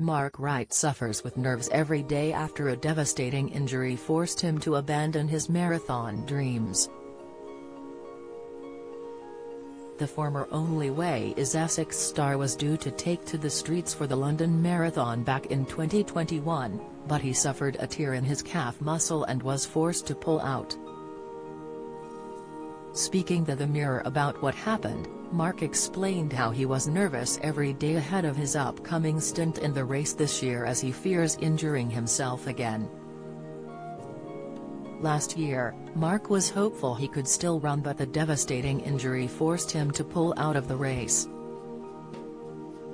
Mark Wright suffers with nerves every day after a devastating injury forced him to abandon his marathon dreams. The former Only Way is Essex star was due to take to the streets for the London Marathon back in 2021, but he suffered a tear in his calf muscle and was forced to pull out. Speaking to the Mirror about what happened, Mark explained how he was nervous every day ahead of his upcoming stint in the race this year as he fears injuring himself again. Last year, Mark was hopeful he could still run, but the devastating injury forced him to pull out of the race.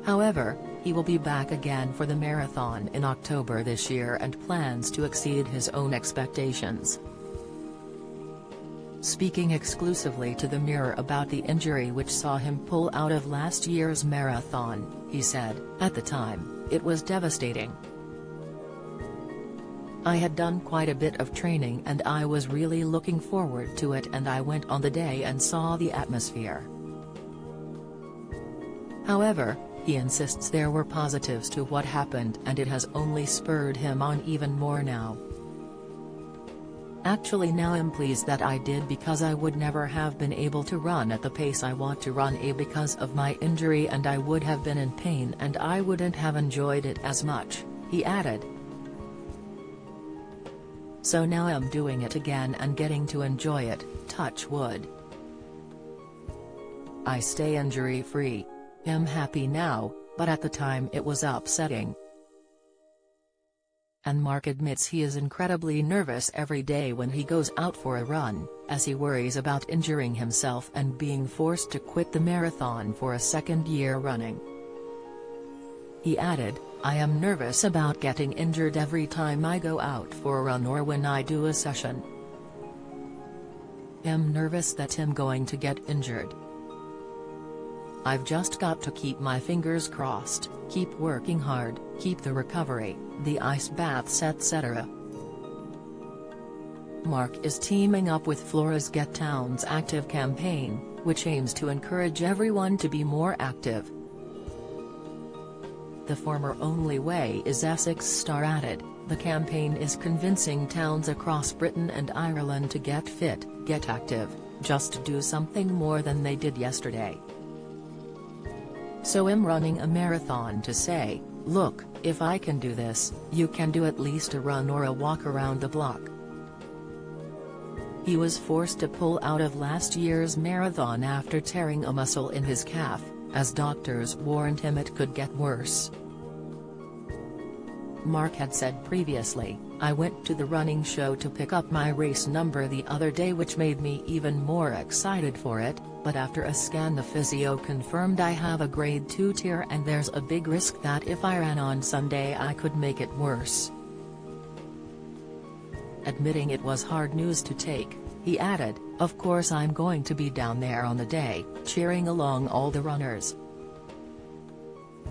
However, he will be back again for the marathon in October this year and plans to exceed his own expectations. Speaking exclusively to the Mirror about the injury which saw him pull out of last year's marathon, he said, "At the time, it was devastating. I had done quite a bit of training and I was really looking forward to it, and I went on the day and saw the atmosphere." However, he insists there were positives to what happened and it has only spurred him on even more now. "Actually now I'm pleased that I did, because I would never have been able to run at the pace I want to run because of my injury, and I would have been in pain and I wouldn't have enjoyed it as much," he added. "So now I'm doing it again and getting to enjoy it, touch wood. I stay injury-free. I'm happy now, but at the time it was upsetting." And Mark admits he is incredibly nervous every day when he goes out for a run, as he worries about injuring himself and being forced to quit the marathon for a second year running. He added, "I am nervous about getting injured every time I go out for a run or when I do a session. I'm nervous that I'm going to get injured. I've just got to keep my fingers crossed, keep working hard, keep the recovery, the ice baths etc." Mark is teaming up with Flora's Get Towns Active campaign, which aims to encourage everyone to be more active. The former Only Way is Essex star added, "The campaign is convincing towns across Britain and Ireland to get fit, get active, just do something more than they did yesterday. So I'm running a marathon to say, look, if I can do this, you can do at least a run or a walk around the block." He was forced to pull out of last year's marathon after tearing a muscle in his calf, as doctors warned him it could get worse. Mark had said previously, "I went to the running show to pick up my race number the other day, which made me even more excited for it, but after a scan the physio confirmed I have a grade 2 tear and there's a big risk that if I ran on Sunday I could make it worse." Admitting it was hard news to take, he added, "Of course I'm going to be down there on the day, cheering along all the runners.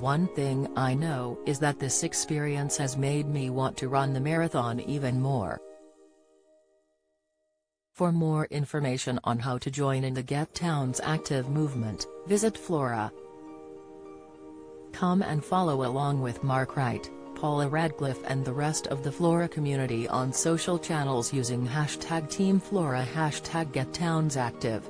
One thing I know is that this experience has made me want to run the marathon even more." For more information on how to join in the Get Towns Active movement, visit Flora. Come and follow along with Mark Wright, Paula Radcliffe and the rest of the Flora community on social channels using #TeamFlora #GetTownsActive.